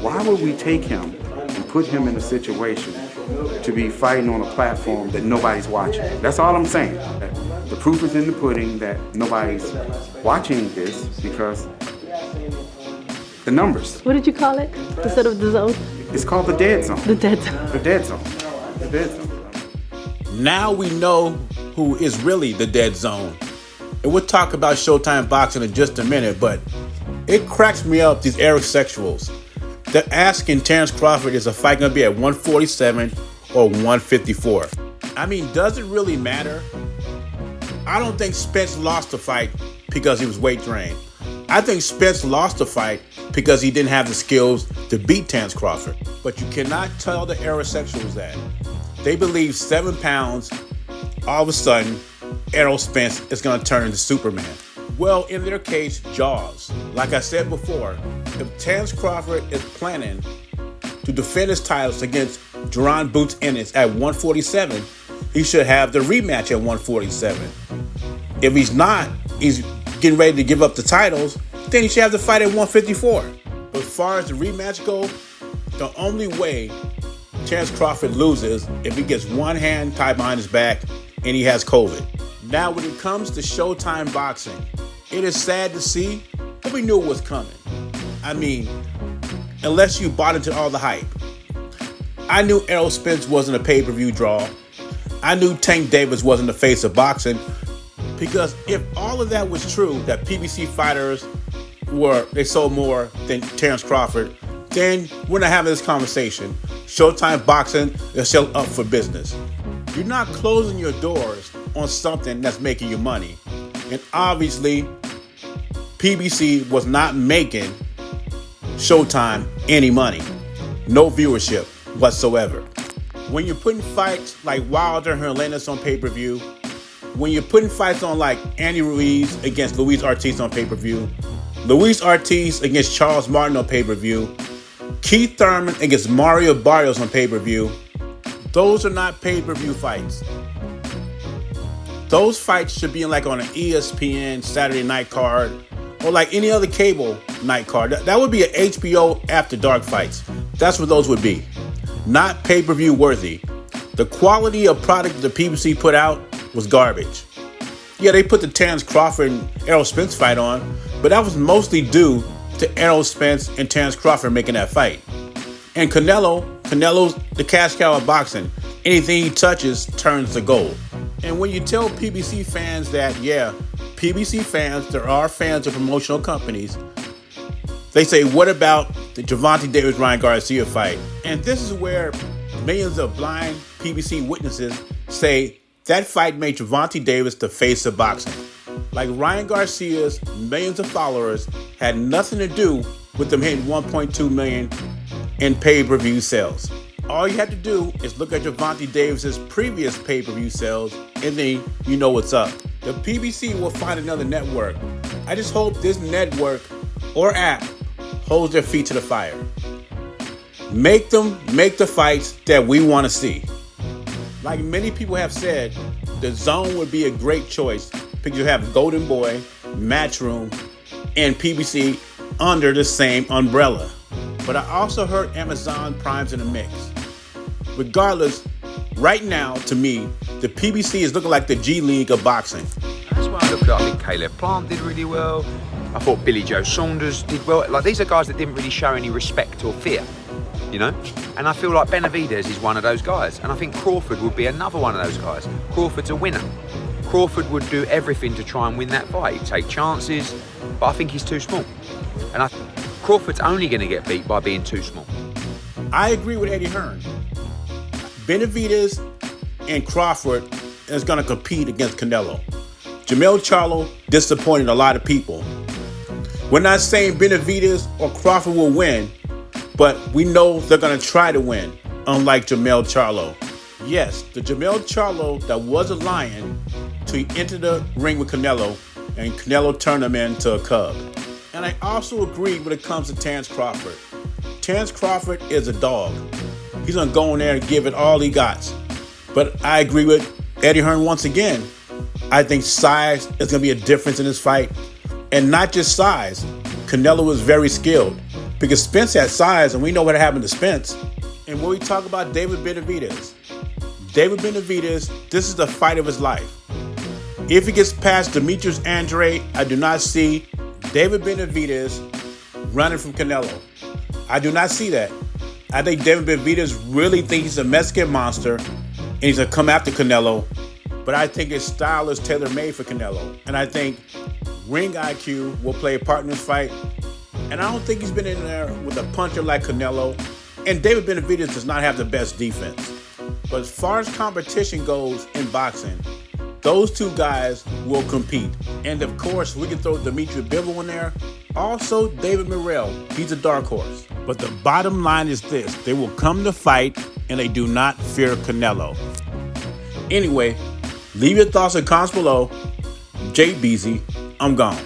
Why would we take him and put him in a situation to be fighting on a platform that nobody's watching? That's all I'm saying. The proof is in the pudding that nobody's watching this because the numbers. What did you call it instead of the zone? It's called the dead zone. The dead zone. The dead zone. The dead zone. Now we know who is really the dead zone. And we'll talk about Showtime boxing in just a minute, but it cracks me up, these aerosexuals. They're asking Terence Crawford, is the fight going to be at 147 or 154? I mean, does it really matter? I don't think Spence lost the fight because he was weight drained. I think Spence lost the fight because he didn't have the skills to beat Terence Crawford. But you cannot tell the aerosexuals that. They believe 7 pounds, all of a sudden, Errol Spence is going to turn into Superman. Well, in their case, Jaws. Like I said before, if Terence Crawford is planning to defend his titles against Jaron Boots Ennis at 147, he should have the rematch at 147. If he's not, he's getting ready to give up the titles, then he should have the fight at 154. But as far as the rematch goes, the only way Terence Crawford loses if he gets one hand tied behind his back and he has COVID. Now, when it comes to Showtime boxing, it is sad to see, but we knew it was coming. I mean, unless you bought into all the hype. I knew Errol Spence wasn't a pay-per-view draw. I knew Tank Davis wasn't the face of boxing. Because if all of that was true, that PBC fighters they sold more than Terence Crawford, then we're not having this conversation. Showtime boxing is still up for business. You're not closing your doors on something that's making you money. And obviously, PBC was not making Showtime any money. No viewership whatsoever. When you're putting fights like Wilder and Hernandez on pay-per-view, when you're putting fights on like Andy Ruiz against Luis Ortiz on pay-per-view, Luis Ortiz against Charles Martin on pay-per-view, Keith Thurman against Mario Barrios on pay-per-view, those are not pay-per-view fights. Those fights should be like on an ESPN Saturday night card or like any other cable night card. That would be an HBO After Dark fights. That's what those would be. Not pay-per-view worthy. The quality of product the PBC put out was garbage. Yeah, they put the Terence Crawford and Errol Spence fight on, but that was mostly due to Errol Spence and Terence Crawford making that fight. And Canelo's the cash cow of boxing. Anything he touches turns to gold. And when you tell PBC fans that, yeah, PBC fans, there are fans of promotional companies, they say, what about the Gervonta Davis-Ryan Garcia fight? And this is where millions of blind PBC witnesses say that fight made Gervonta Davis the face of boxing. Like Ryan Garcia's millions of followers had nothing to do with them hitting 1.2 million in pay-per-view sales. All you have to do is look at Gervonta Davis's previous pay-per-view sales, and then you know what's up. The PBC will find another network. I just hope this network or app holds their feet to the fire. Make them make the fights that we want to see. Like many people have said, the Zone would be a great choice because you have Golden Boy, Matchroom, and PBC under the same umbrella. But I also heard Amazon Prime's in the mix. Regardless, right now, to me, the PBC is looking like the G League of boxing. That's why I look at. I think Caleb Plant did really well. I thought Billy Joe Saunders did well. Like, these are guys that didn't really show any respect or fear, you know? And I feel like Benavidaz is one of those guys. And I think Crawford would be another one of those guys. Crawford's a winner. Crawford would do everything to try and win that fight. He'd take chances, but I think he's too small. And Crawford's only going to get beat by being too small. I agree with Eddie Hearn. Benavidaz and Crawford is going to compete against Canelo. Jermell Charlo disappointed a lot of people. We're not saying Benavidaz or Crawford will win, but we know they're going to try to win, unlike Jermell Charlo. Yes, the Jermell Charlo that was a lion till he entered the ring with Canelo, and Canelo turned him into a cub. And I also agree when it comes to Terence Crawford. Terence Crawford is a dog. He's going to go in there and give it all he got. But I agree with Eddie Hearn once again. I think size is going to be a difference in this fight. And not just size. Canelo is very skilled. because Spence had size, and we know what happened to Spence. And when we talk about David Benavidaz, this is the fight of his life. If he gets past Demetrius Andrade, I do not see David Benavidaz running from Canelo. I do not see that. I think David Benavidaz really thinks he's a Mexican monster and he's going to come after Canelo. But I think his style is tailor-made for Canelo. And I think ring IQ will play a part in this fight. And I don't think he's been in there with a puncher like Canelo. And David Benavidaz does not have the best defense. But as far as competition goes in boxing, those two guys will compete. And of course, we can throw Dimitri Bivol in there. Also, David Morrell. He's a dark horse. But the bottom line is this. They will come to fight, and they do not fear Canelo. Anyway, leave your thoughts and comments below. Jay Beasy, I'm gone.